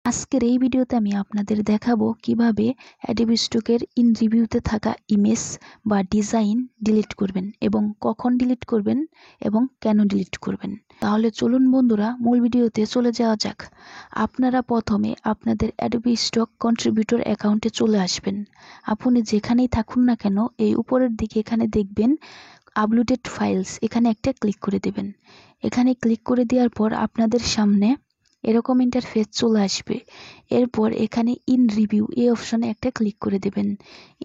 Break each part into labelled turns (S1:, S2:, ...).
S1: আজকের এই ভিডিওতে আমি আপনাদের দেখাবো কিভাবে অ্যাডোবি স্টকের ইন রিভিউতে থাকা ইমেজ বা ডিজাইন ডিলিট করবেন এবং কখন ডিলিট করবেন এবং কেন ডিলিট করবেন। তাহলে চলুন বন্ধুরা মূল ভিডিওতে চলে যাওয়া যাক। আপনারা প্রথমে আপনাদের অ্যাডোবি স্টক কন্ট্রিবিউটর অ্যাকাউন্টে চলে আসবেন। আপনি যেখানেই থাকুন না কেন এই উপরের দিকে এখানে দেখবেন আপলোডেড ফাইলস, এখানে একটা ক্লিক করে দেবেন। এখানে ক্লিক করে দেওয়ার পর আপনাদের সামনে এরকম ইন্টারফেস চলে আসবে। এরপর এখানে ইন রিভিউ এই অপশনে একটা ক্লিক করে দেবেন।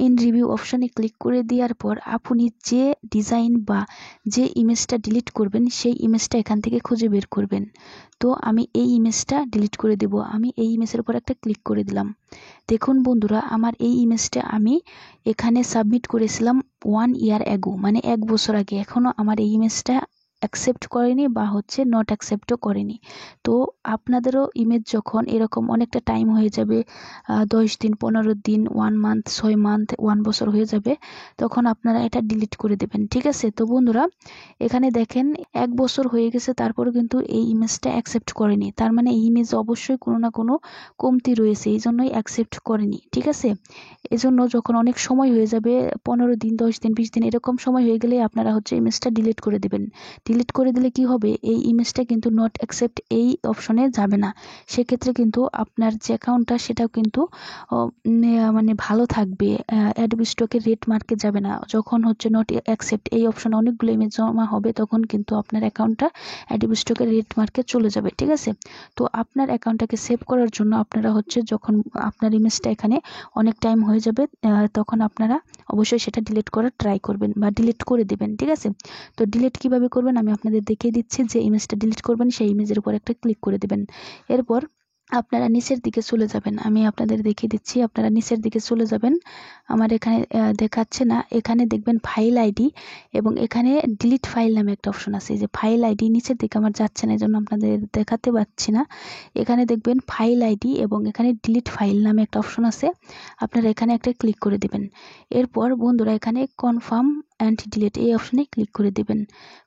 S1: ইন রিভিউ অপশনে ক্লিক করে দেওয়ার পর আপনি যে ডিজাইন বা যে ইমেজটা ডিলিট করবেন সেই ইমেজটা এখান থেকে খুঁজে বের করবেন। তো আমি এই ইমেজটা ডিলিট করে দেব। আমি এই ইমেজের উপর একটা ক্লিক করে দিলাম। দেখুন বন্ধুরা, আমার এই ইমেজটা আমি এখানে সাবমিট করেছিলাম 1 ইয়ার অ্যাগো, মানে 1 বছর আগে। এখনও আমার এই ইমেজটা অ্যাকসেপ্ট করেনি বা নট অ্যাকসেপ্টও করেনি। তো আপনাদেরও ইমেজ যখন এরকম অনেকটা টাইম হয়ে যাবে, 10 দিন, 15 দিন, 1 মান্থ, 6 মান্থ, 1 বছর হয়ে যাবে, তখন আপনারা এটা ডিলিট করে দেবেন। ঠিক আছে? তো বন্ধুরা এখানে দেখেন 1 বছর হয়ে গেছে, তারপরেও কিন্তু এই ইমেজটা অ্যাকসেপ্ট করেনি। তার মানে এই ইমেজ অবশ্যই কোনো না কোনো কমতি রয়েছে, এই জন্যই অ্যাকসেপ্ট করেনি। ঠিক আছে? এজন্য যখন অনেক সময় হয়ে যাবে, 15 দিন, 10 দিন, 20 দিন এরকম সময় হয়ে গেলে আপনারা ইমেজটা ডিলিট করে দেবেন। ডিলিট করে দিলে কি হবে, এই ইমেজটা কিন্তু নট অ্যাকসেপ্ট এই অপশনে যাবে না। সেক্ষেত্রে কিন্তু আপনার যে অ্যাকাউন্টটা সেটাও কিন্তু মানে ভালো থাকবে, অ্যাডোবি স্টকের রেড মার্কে যাবে না। যখন নট অ্যাকসেপ্ট এই অপশনে অনেকগুলো ইমেজ জমা হবে, তখন কিন্তু আপনার অ্যাকাউন্টটা অ্যাডোবি স্টকের রেড মার্কে চলে যাবে। ঠিক আছে? তো আপনার অ্যাকাউন্টটাকে সেভ করার জন্য আপনারা যখন আপনার ইমেজটা এখানে অনেক টাইম হয়ে যাবে, তখন আপনারা অবশ্যই সেটা ডিলিট করার ট্রাই করবেন বা ডিলিট করে দেবেন। ঠিক আছে? তো ডিলিট কিভাবে করবেন আমি আপনাদের দেখিয়ে দিচ্ছি। যে ইমেজটা ডিলিট করবেন সেই ইমেজের উপর একটা ক্লিক করে দেবেন। এরপর আপনারা নিচের দিকে চলে যাবেন। আমি আপনাদের দেখিয়ে দিচ্ছি। আপনারা নিচের দিকে চলে যাবেন। আমার এখানে দেখাচ্ছে না, এখানে দেখবেন ফাইল আইডি এবং এখানে ডিলিট ফাইল নামে একটা অপশন আছে। এই যে ফাইল আইডি নিচের দিকে আমার যাচ্ছে না, এই জন্য আপনাদের দেখাতে পাচ্ছি না। এখানে দেখবেন ফাইল আইডি এবং এখানে ডিলিট ফাইল নামে একটা অপশন আছে। আপনারা এখানে একটা ক্লিক করে দেবেন। এরপর বন্ধুরা এখানে কনফার্ম অ্যান্ড ডিলিট এই অপশনে ক্লিক করে দেবেন।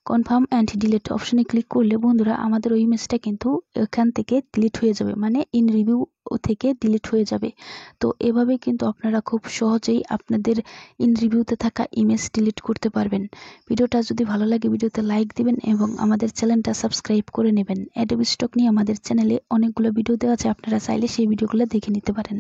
S1: কনফার্ম অ্যান্ড ডিলিট অপশনে ক্লিক করলে বন্ধুরা আমাদের ওই ইমেজটা কিন্তু এখান থেকে ডিলিট হয়ে যাবে, মানে ইন রিভিউ থেকে ডিলিট হয়ে যাবে। তো এভাবে কিন্তু আপনারা খুব সহজেই আপনাদের ইন রিভিউতে থাকা ইমেজ ডিলিট করতে পারবেন। ভিডিওটা যদি ভালো লাগে ভিডিওতে লাইক দিবেন এবং আমাদের চ্যানেলটা সাবস্ক্রাইব করে নেবেন। অ্যাডোবি স্টক নিয়ে আমাদের চ্যানেলে অনেকগুলো ভিডিও দেওয়া আছে, আপনারা চাইলে সেই ভিডিওগুলো দেখে নিতে পারেন।